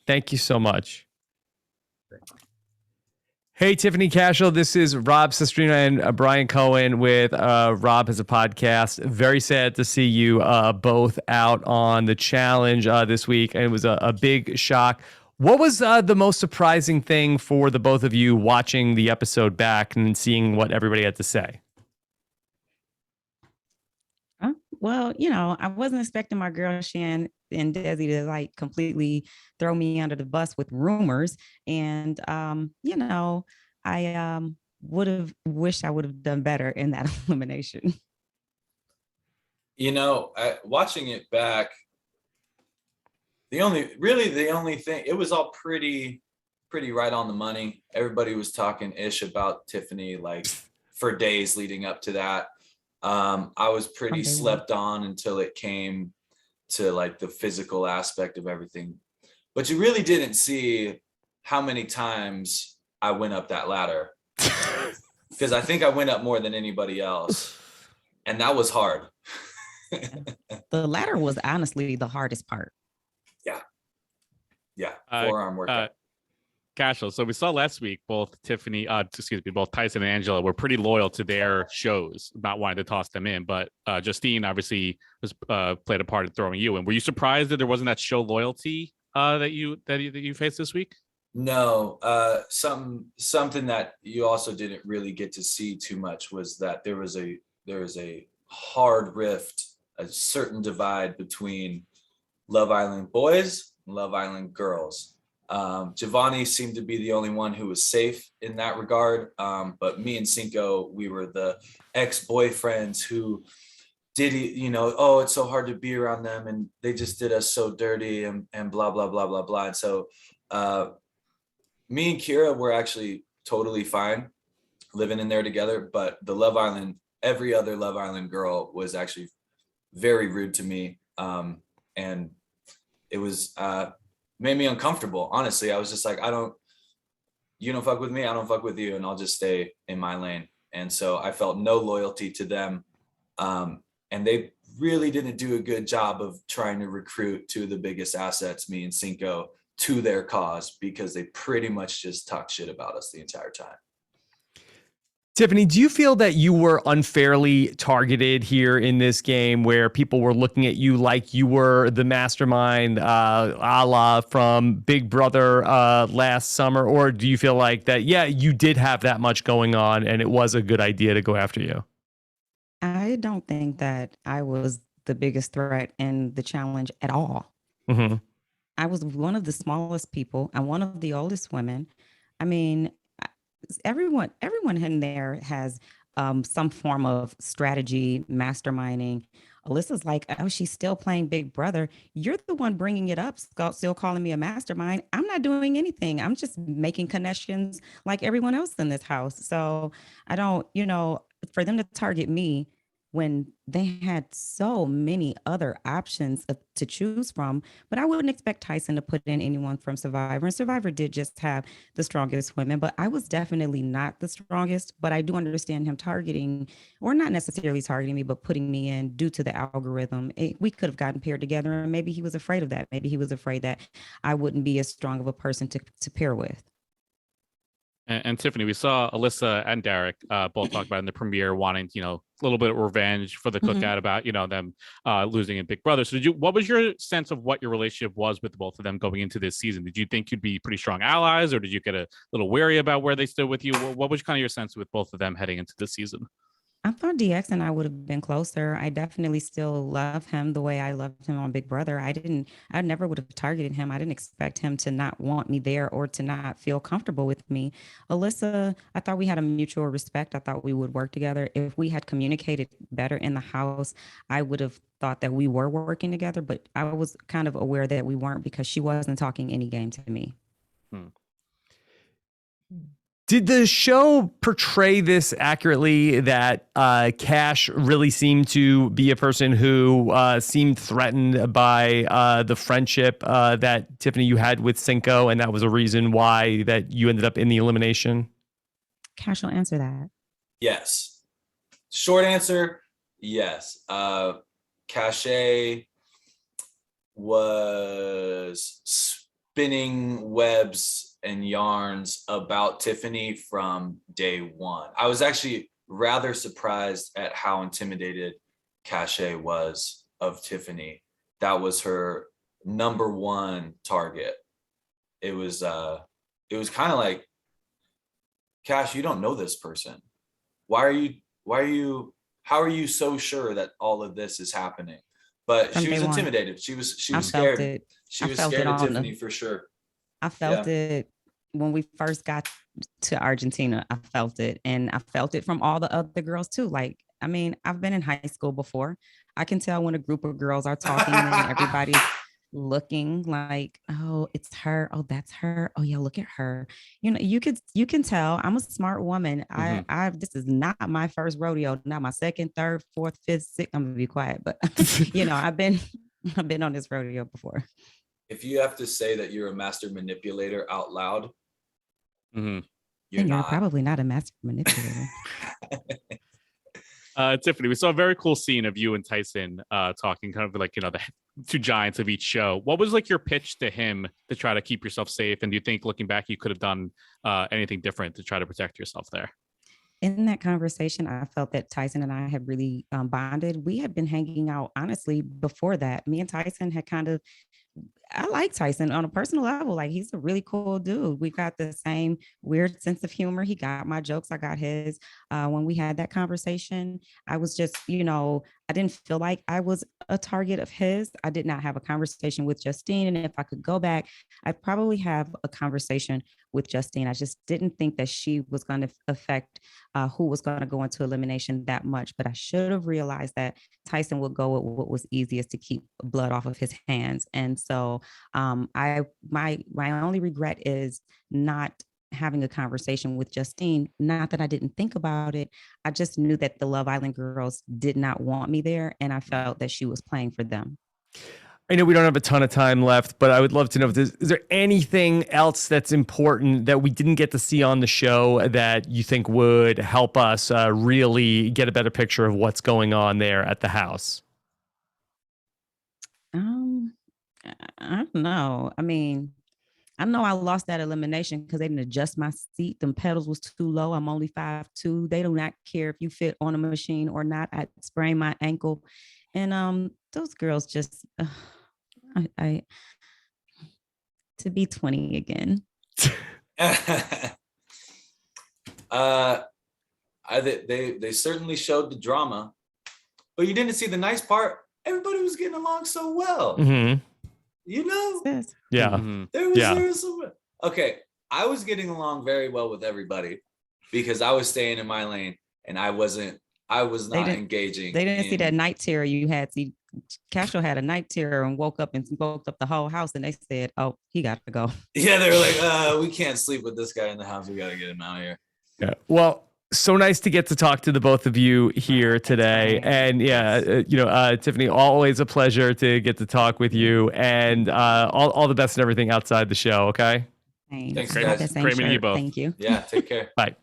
Thank you so much. Hey, Tiffany Cashel. This is Rob Sestrino and Brian Cohen with Rob Has a Podcast. Very sad to see you both out on the challenge this week. And it was a big shock. What was the most surprising thing for the both of you watching the episode back and seeing what everybody had to say? Well, I wasn't expecting my girl Shan and Desi to like completely throw me under the bus with rumors. And I would have wished I would have done better in that elimination. Watching it back, the only thing, it was all pretty right on the money. Everybody was talking ish about Tiffany like for days leading up to that. I was pretty slept on until it came to like the physical aspect of everything. But you really didn't see how many times I went up that ladder. Because I think I went up more than anybody else. And that was hard. The ladder was honestly the hardest part. Yeah. Forearm workout. Cashel. So we saw last week both Tyson and Angela were pretty loyal to their shows, not wanting to toss them in. But Justine obviously was played a part in throwing you in. Were you surprised that there wasn't that show loyalty that you faced this week? No, something that you also didn't really get to see too much was that there was a hard rift, a certain divide between Love Island boys and Love Island girls. Giovanni seemed to be the only one who was safe in that regard. But me and Cinco, we were the ex-boyfriends who did, oh, it's so hard to be around them and they just did us so dirty and blah, blah, blah, blah, blah. And so me and Kira were actually totally fine living in there together. But every other Love Island girl was actually very rude to me. And it was, made me uncomfortable. Honestly, I was just like, you don't fuck with me, I don't fuck with you, and I'll just stay in my lane. And so I felt no loyalty to them. And they really didn't do a good job of trying to recruit two of the biggest assets, me and Cinco, to their cause, because they pretty much just talked shit about us the entire time. Tiffany, do you feel that you were unfairly targeted here in this game where people were looking at you like you were the mastermind a la from Big Brother last summer? Or do you feel like that, yeah, you did have that much going on and it was a good idea to go after you? I don't think that I was the biggest threat in the challenge at all. Mm-hmm. I was one of the smallest people. I'm one of the oldest women. I mean, everyone in there has some form of strategy, masterminding. Alyssa's like, oh, she's still playing Big Brother. You're the one bringing it up, still calling me a mastermind. I'm not doing anything. I'm just making connections like everyone else in this house. So I don't, for them to target me when they had so many other options to choose from. But I wouldn't expect Tyson to put in anyone from Survivor. And Survivor did just have the strongest women, but I was definitely not the strongest. But I do understand him targeting, or not necessarily targeting me, but putting me in due to the algorithm. We could have gotten paired together, and maybe he was afraid of that. Maybe he was afraid that I wouldn't be as strong of a person to pair with. And Tiffany, we saw Alyssa and Derek both talk about in the premiere wanting, a little bit of revenge for the cookout about, them losing in Big Brother. So what was your sense of what your relationship was with both of them going into this season? Did you think you'd be pretty strong allies, or did you get a little wary about where they stood with you? What was kind of your sense with both of them heading into this season? I thought DX and I would have been closer. I definitely still love him the way I loved him on Big Brother. I never would have targeted him. I didn't expect him to not want me there or to not feel comfortable with me. Alyssa, I thought we had a mutual respect. I thought we would work together. If we had communicated better in the house, I would have thought that we were working together, but I was kind of aware that we weren't because she wasn't talking any game to me. Did the show portray this accurately, that Cash really seemed to be a person who seemed threatened by the friendship that Tiffany you had with Cinco, and that was a reason why that you ended up in the elimination? Cash will answer that. Yes. Short answer, yes. Cache was spinning webs and yarns about Tiffany from day one. I was actually rather surprised at how intimidated Cache was of Tiffany. That was her number one target. It was kind of like, Cash, you don't know this person. How are you so sure that all of this is happening? But she was intimidated. She was scared. She was scared of Tiffany for sure. I felt it when we first got to Argentina. I felt it. And I felt it from all the other girls too. Like, I mean, I've been in high school before. I can tell when a group of girls are talking and everybody's looking like, oh, it's her. Oh, that's her. Oh yeah, look at her. You know, you can tell. I'm a smart woman. This is not my first rodeo, not my second, third, fourth, fifth, sixth. I'm gonna be quiet, but you know, I've been on this rodeo before. If you have to say that you're a master manipulator out loud, you're probably not a master manipulator. Tiffany, we saw a very cool scene of you and Tyson talking, kind of like, you know, the two giants of each show. What was like your pitch to him to try to keep yourself safe? And do you think, looking back, you could have done anything different to try to protect yourself there? In that conversation, I felt that Tyson and I had really bonded. We had been hanging out, honestly, before that. Me and Tyson had I like Tyson on a personal level. Like, he's a really cool dude. We got the same weird sense of humor. He got my jokes. I got his. When we had that conversation, I was just, you know, I didn't feel like I was a target of his. I did not have a conversation with Justine. And if I could go back, I'd probably have a conversation with Justine. I just didn't think that she was going to affect who was going to go into elimination that much. But I should have realized that Tyson would go with what was easiest to keep blood off of his hands. And so my only regret is not having a conversation with Justine. Not that I didn't think about it. I just knew that the Love Island girls did not want me there. And I felt that she was playing for them. I know we don't have a ton of time left, but I would love to know, is there anything else that's important that we didn't get to see on the show that you think would help us really get a better picture of what's going on there at the house? I don't know. I mean, I know I lost that elimination because they didn't adjust my seat. Them pedals was too low. I'm only 5'2". They do not care if you fit on a machine or not. I sprained my ankle. And those girls just, I to be 20 again. They certainly showed the drama, but you didn't see the nice part. Everybody was getting along so well. Mm-hmm. You know? Yeah. Mm-hmm. There was some. Okay, I was getting along very well with everybody because I was staying in my lane and I was not engaging. They didn't see that night terror you had. See, Castro had a night terror and woke up the whole house, and they said, "Oh, he got to go." Yeah, they were like, "We can't sleep with this guy in the house. We got to get him out of here." Yeah. Well, so nice to get to talk to the both of you here today. And Tiffany, always a pleasure to get to talk with you, and all the best and everything outside the show. Okay. Thanks guys. Great meeting you both. Thank you. Yeah. Take care. Bye.